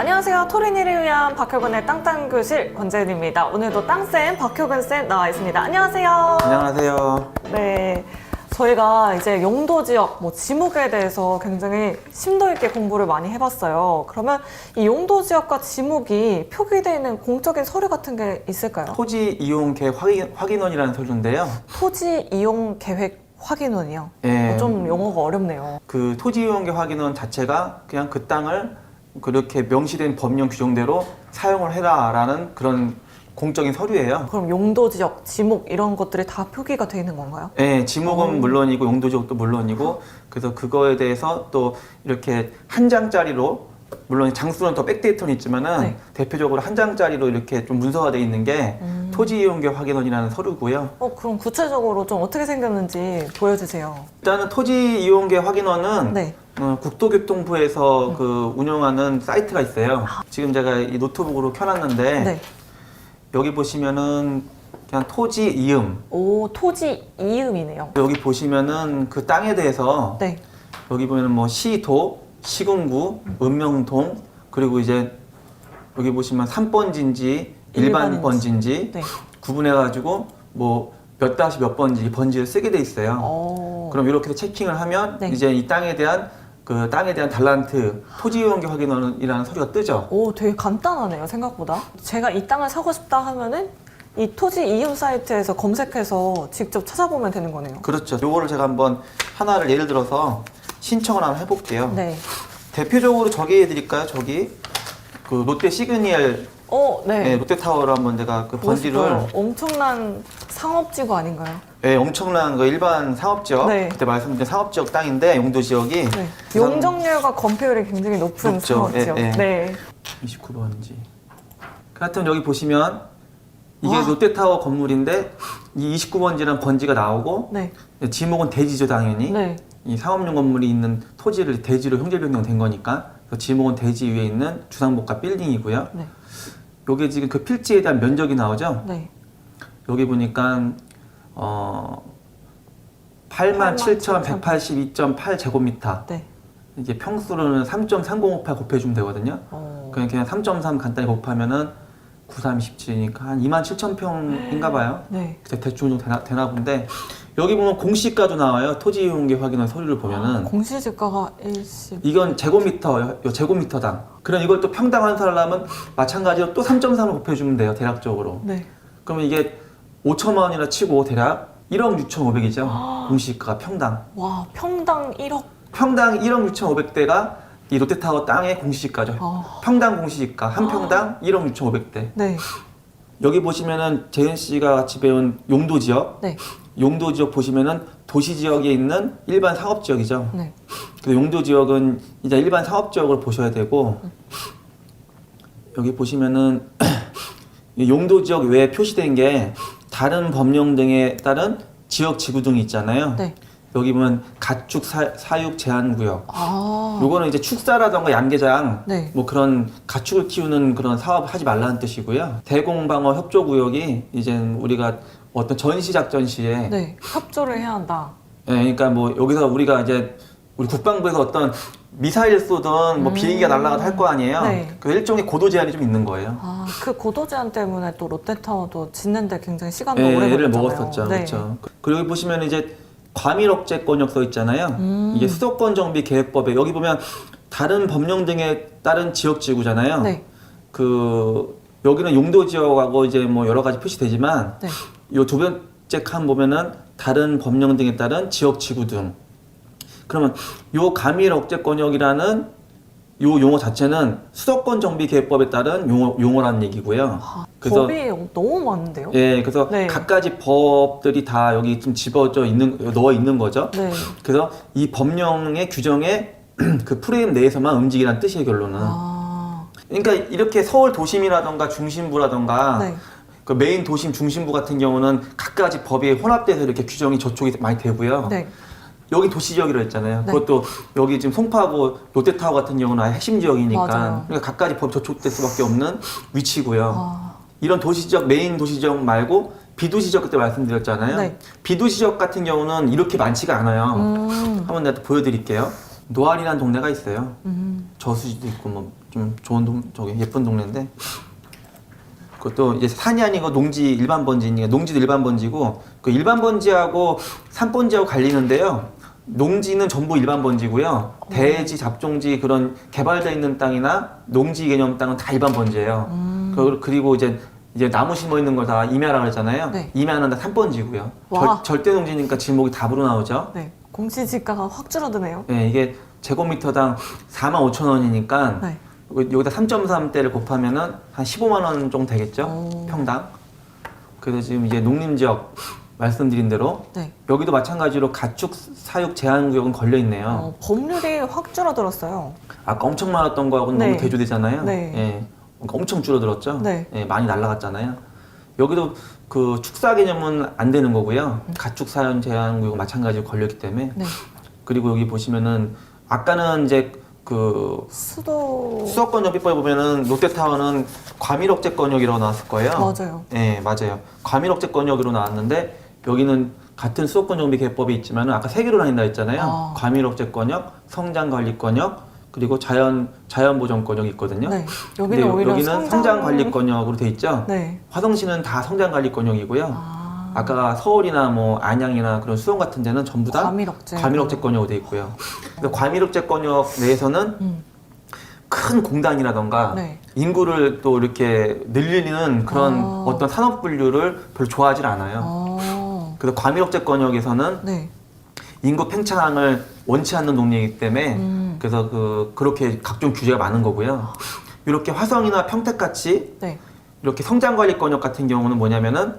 안녕하세요. 토린이를 위한 박효근의 땅땅교실 권재은입니다. 오늘도 땅쌤, 박효근쌤 나와 있습니다. 안녕하세요. 안녕하세요. 네. 저희가 이제 용도 지역, 지목에 대해서 굉장히 심도 있게 공부를 많이 해봤어요. 그러면 이 용도 지역과 지목이 표기되어 있는 공적인 서류 같은 게 있을까요? 토지 이용 계획 확인원이라는 서류인데요. 토지 이용 계획 확인원이요? 예. 좀 용어가 어렵네요. 그 토지 이용 계획 확인원 자체가 그냥 그 땅을 그렇게 명시된 법령 규정대로 사용을 해라라는 그런 공적인 서류예요. 그럼 용도 지역, 지목 이런 것들이 다 표기가 되어 있는 건가요? 네, 지목은 물론이고 용도 지역도 물론이고 그래서 그거에 대해서 또 이렇게 한 장짜리로 물론 장수는 더 백데이터는 있지만은 네. 대표적으로 한 장짜리로 이렇게 좀 문서가 되어 있는 게 토지 이용 계획 확인원이라는 서류고요. 그럼 구체적으로 좀 어떻게 생겼는지 보여주세요. 일단은 토지 이용 계획 확인원은 네. 국토교통부에서 그 운영하는 사이트가 있어요. 지금 제가 이 노트북으로 켜놨는데 네. 여기 보시면은 그냥 토지 이음 오, 토지 이음이네요. 여기 보시면은 그 땅에 대해서 네. 여기 보면은 뭐 시도, 시군구, 읍명동 그리고 이제 여기 보시면 3번지인지 일반 번지인지 네. 구분해가지고 뭐 몇 다시 몇 번지 번지를 쓰게 돼 있어요. 그럼 이렇게 체킹을 하면 네. 이제 이 땅에 대한 달란트 토지 이용계 확인원이라는 서류가 뜨죠. 오, 되게 간단하네요, 생각보다. 제가 이 땅을 사고 싶다 하면은 이 토지 이음 사이트에서 검색해서 직접 찾아보면 되는 거네요. 그렇죠. 요거를 제가 한번 하나를 예를 들어서 신청을 한번 해볼게요. 네. 대표적으로 저기 해드릴까요? 저기 그 롯데 시그니엘 네. 롯데타워를 한번 제가 그 번지를 엄청난 상업지구 아닌가요? 네, 엄청난 그 일반 상업지역 네. 그때 말씀드린 상업지역 땅인데 용도 지역이 네. 용적률과 건폐율이 굉장히 높은 높죠. 상업지역. 예, 예. 네. 29번지. 하여튼 여기 보시면 이게 와. 롯데타워 건물인데 이 29번지라는 번지가 나오고 네. 지목은 대지죠 당연히. 네. 이 사업용 건물이 있는 토지를 대지로 형질 변경된 거니까 그래서 지목은 대지 위에 있는 주상복합 빌딩이고요. 네. 요게 지금 그 필지에 대한 면적이 나오죠. 네. 여기 보니까 87,182.8 제곱미터. 네. 이게 평수로는 3.3058 곱해주면 되거든요. 그냥 3.3 간단히 곱하면은 9327이니까 한 27,000평인가 봐요. 네. 그래서 대충 좀 되나 본데 여기 보면 공시가도 나와요. 토지 이용계 확인원 서류를 보면은 공시지가가 일시. 이건 제곱미터, 제곱미터당. 그럼 이걸 또 평당 환산하려면 마찬가지로 또 3.3을 곱해주면 돼요. 대략적으로. 네. 그러면 이게 5천만 원이나 치고 대략 1억 6,500이죠. 공시가가 평당. 와, 평당 1억. 평당 1억 6,500대가 이 롯데타워 땅의 공시지가죠. 평당 공시지가 한 평당 1억 6,500대. 네. 여기 보시면은 재현 씨가 같이 배운 용도 지역. 네. 용도 지역 보시면은 도시 지역에 있는 일반 상업 지역이죠. 네. 그래서 용도 지역은 이제 일반 상업 지역을 보셔야 되고 여기 보시면은 이 용도 지역 외에 표시된 게 다른 법령 등에 따른 지역 지구 등이 있잖아요. 네. 여기 보면 가축 사육 제한 구역. 아. 요거는 이제 축사라던가 양계장 네. 뭐 그런 가축을 키우는 그런 사업 하지 말라는 뜻이고요. 대공방어 협조 구역이 이제 우리가 어떤 전시 작전 시에 네. 협조를 해야 한다. 예, 그러니까 뭐 여기서 우리가 이제 우리 국방부에서 어떤 미사일 쏘든 뭐 비행기가 날아가도 할 거 아니에요. 네. 그 일종의 고도 제한이 좀 있는 거예요. 아, 그 고도 제한 때문에 또 롯데타워도 짓는데 굉장히 시간도 예, 오래 애를 걸렸잖아요. 먹었었죠. 네. 그렇죠. 그리고 여기 보시면 이제 과밀억제권역 써 있잖아요. 이게 수도권 정비 계획법에 여기 보면 다른 법령 등에 따른 지역 지구잖아요. 네. 그 여기는 용도 지역하고 이제 뭐 여러 가지 표시되지만 네. 요 두 번째 칸 보면은 다른 법령 등에 따른 지역 지구 등. 그러면 요 과밀억제권역이라는 요 용어 자체는 수도권 정비 계획법에 따른 용어라는 얘기고요. 법이 너무 많은데요? 예, 그래서 네. 갖가지 법들이 다 여기 좀 넣어 있는 거죠. 네. 그래서 이 법령의 규정에 그 프레임 내에서만 움직이라는 뜻이에요, 결론은. 아. 그러니까 이렇게 서울 도심이라던가 중심부라던가 네. 그 메인 도심 중심부 같은 경우는 갖가지 법이 혼합돼서 이렇게 규정이 저쪽이 많이 되고요. 네. 여기 도시지역이라고 했잖아요. 네. 그것도 여기 지금 송파구 롯데타워 같은 경우는 아예 핵심 지역이니까 맞아요. 그러니까 갖가지 법이 저촉될 수밖에 없는 위치고요. 아. 이런 도시지역, 메인 도시지역 말고 비도시지역 그때 말씀드렸잖아요. 네. 비도시지역 같은 경우는 이렇게 많지가 않아요. 한번 내가 또 보여드릴게요. 노알이라는 동네가 있어요. 저수지도 있고 뭐 좀 좋은 저기 예쁜 동네인데 그것도 이제 산이 아니고 농지 일반 번지니까 농지도 일반 번지고 그 일반 번지하고 산 번지하고 갈리는데요. 농지는 전부 일반 번지고요. 대지, 잡종지 그런 개발되어 있는 땅이나 농지 개념 땅은 다 일반 번지예요. 그리고 이제 나무 심어 있는 걸 다 임야라 그러잖아요. 네. 임야는 다 산번지고요. 와. 절대 농지니까 지목이 답으로 나오죠. 네. 공시지가가 확 줄어드네요. 네, 이게 제곱미터당 45,000원이니까 네. 여기다 3.3대를 곱하면은 한 15만 원 정도 되겠죠? 오. 평당. 그래서 지금 이제 농림지역 말씀드린 대로 네. 여기도 마찬가지로 가축 사육 제한 구역은 걸려 있네요. 법률이 확 줄어들었어요. 아까 엄청 많았던 거하고는 네. 너무 대조되잖아요. 네. 예. 그러니까 엄청 줄어들었죠. 네. 예, 많이 날라갔잖아요. 여기도 그 축사 개념은 안 되는 거고요. 가축 사육 제한 구역 마찬가지로 걸렸기 때문에. 네. 그리고 여기 보시면은 아까는 이제 그 수도권 옆에 보면은 롯데타워는 과밀억제권역이라고 나왔을 거예요. 맞아요. 네, 맞아요. 과밀억제권역으로 나왔는데 여기는 같은 수도권 정비 개법이 있지만 아까 세 개로 나뉜다 했잖아요. 과밀억제권역, 성장관리권역, 그리고 자연보전권역이 있거든요. 네. 근데 여기는 오히려 여기는 성장관리권역으로 돼 있죠. 네. 화성시는 다 성장관리권역이고요. 아까 서울이나 뭐 안양이나 그런 수원 같은 데는 전부 다 과밀억제권역으로 돼 있고요. 근데 과밀억제권역 내에서는 큰 공단이라던가 네. 인구를 또 이렇게 늘리는 그런 어떤 산업 분류를 별로 좋아하지 않아요. 그래서 과밀억제권역에서는 네. 인구 팽창을 원치 않는 동네이기 때문에 그래서 그렇게 각종 규제가 많은 거고요. 이렇게 화성이나 평택같이 네. 이렇게 성장관리권역 같은 경우는 뭐냐면은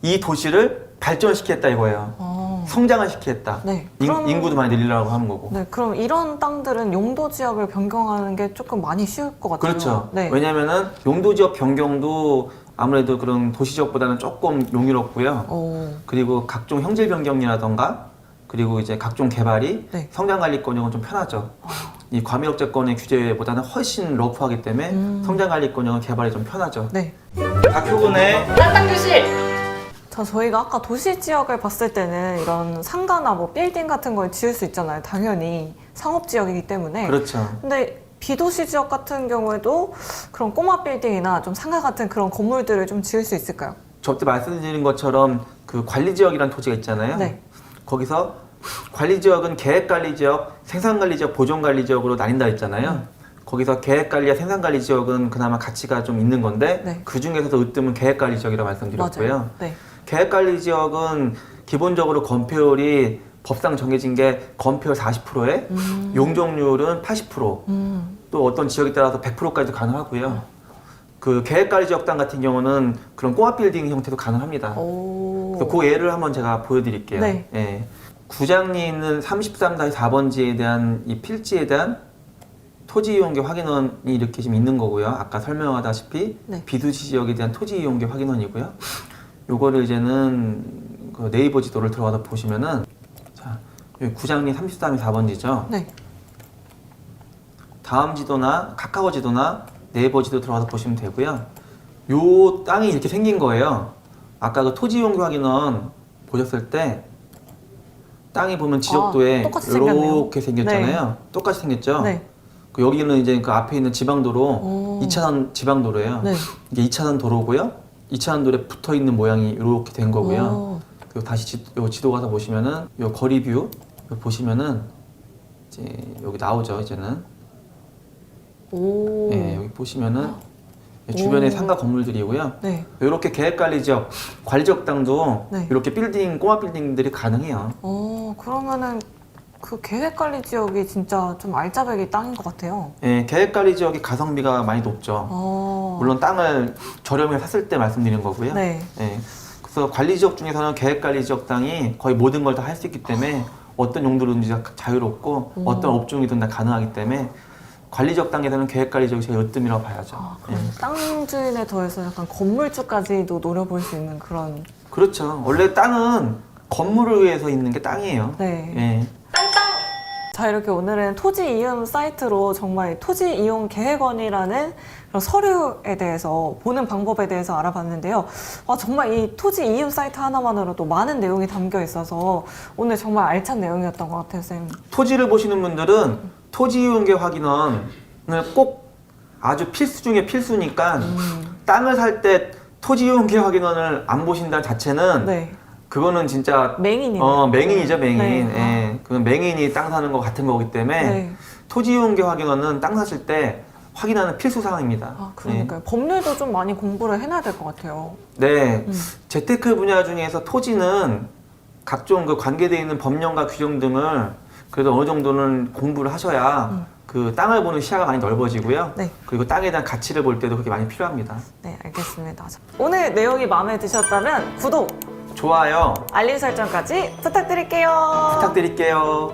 이 도시를 발전시키겠다 이거예요. 성장을 시키겠다. 네. 인구도 많이 늘리려고 하는 거고. 네, 그럼 이런 땅들은 용도 지역을 변경하는 게 조금 많이 쉬울 것 같아요. 그렇죠. 네. 왜냐면은 용도 지역 변경도 아무래도 그런 도시 지역보다는 조금 용이롭고요. 그리고 각종 형질 변경이라던가 그리고 이제 각종 개발이 네. 성장관리권역은 좀 편하죠. 이 과밀억제권의 규제보다는 훨씬 러프하기 때문에 성장관리권역은 개발이 좀 편하죠. 네. 박효근의 땅땅교실! 저희가 아까 도시 지역을 봤을 때는 이런 상가나 뭐 빌딩 같은 걸 지을 수 있잖아요. 당연히 상업 지역이기 때문에. 그렇죠. 근데 비도시 지역 같은 경우에도 그런 꼬마 빌딩이나 좀 상가 같은 그런 건물들을 좀 지을 수 있을까요? 저때 말씀드린 것처럼 그 관리지역이라는 토지가 있잖아요. 네. 거기서 관리지역은 계획관리지역, 생산관리지역, 보존관리지역으로 나뉜다 했잖아요. 거기서 계획관리와 생산관리지역은 그나마 가치가 좀 있는 건데 네. 그 중에서도 으뜸은 계획관리지역이라고 말씀드렸고요. 맞아요. 네. 계획관리지역은 기본적으로 건폐율이 법상 정해진 게 건폐율 40%에 용적률은 80%, 또 어떤 지역에 따라서 100%까지도 가능하고요. 그 계획관리지역 땅 같은 경우는 그런 꼬마 빌딩 형태도 가능합니다. 그래서 그 예를 한번 제가 보여드릴게요. 네. 예. 구장리 있는 33-4번지에 대한 이 필지에 대한 토지 이용계 확인원이 이렇게 지금 있는 거고요. 아까 설명하다시피 네. 비도시 지역에 대한 토지 이용계 확인원이고요. 요거를 이제는 그 네이버 지도를 들어가서 보시면은 자, 여기 구장리 33-4번지죠. 네. 다음 지도나 카카오 지도나 네이버 지도 들어가서 보시면 되고요. 요 땅이 이렇게 생긴 거예요. 아까 그 토지 이용계 확인원 보셨을 때 땅이 보면 지적도에 똑같이 생겼네요. 이렇게 생겼잖아요. 똑같이 생겼죠. 네. 그 여기는 이제 그 앞에 있는 지방도로 2차선 지방도로예요. 네. 이게 2차선 도로고요. 2차선 도로에 붙어 있는 모양이 이렇게 된 거고요. 그리고 다시 요 지도 가서 보시면은 요 거리 뷰 보시면은 이제 여기 나오죠. 이제는 예, 여기 보시면은 주변에 상가 건물들이고요. 네. 이렇게 계획관리지역, 관리지역 땅도 네. 이렇게 빌딩, 꼬마 빌딩들이 가능해요. 그러면은 그 계획관리 지역이 진짜 좀 알짜배기 땅인 것 같아요. 예, 계획관리지역이 가성비가 많이 높죠. 물론 땅을 저렴하게 샀을 때 말씀드린 거고요. 네. 예, 그래서 관리지역 중에서는 계획관리지역 땅이 거의 모든 걸 다 할 수 있기 때문에 어떤 용도로든지 다 자유롭고 어떤 업종이든 다 가능하기 때문에 관리지역 땅에서는 계획관리지역이 제일 으뜸이라고 봐야죠. 그럼 땅 주인에 더해서 약간 건물주까지도 노려볼 수 있는 그런. 그렇죠. 원래 땅은 건물을 위해서 있는 게 땅이에요. 네. 예. 자, 이렇게 오늘은 토지 이음 사이트로 정말 토지 이용 계획원이라는 그런 서류에 대해서 보는 방법에 대해서 알아봤는데요. 정말 이 토지 이음 사이트 하나만으로도 많은 내용이 담겨 있어서 오늘 정말 알찬 내용이었던 것 같아요, 쌤. 토지를 보시는 분들은 토지 이용계 확인원을 꼭 아주 필수 중에 필수니까 땅을 살 때 토지 이용계 확인원을 안 보신다는 자체는 네. 그거는 진짜 맹인이네요. 맹인이죠, 맹인. 네. 예. 그건 맹인이 땅 사는 거 같은 거기 때문에 네. 토지 이용계 확인원은 땅 사실 때 확인하는 필수 사항입니다. 아, 그러니까요. 법률도 좀 많이 공부를 해놔야 될 것 같아요. 네. 재테크 분야 중에서 토지는 각종 그 관계되어 있는 법령과 규정 등을 그래도 어느 정도는 공부를 하셔야 그 땅을 보는 시야가 많이 넓어지고요. 네. 그리고 땅에 대한 가치를 볼 때도 그게 많이 필요합니다. 네, 알겠습니다. 오늘 내용이 마음에 드셨다면 구독, 좋아요. 알림 설정까지 부탁드릴게요. 부탁드릴게요.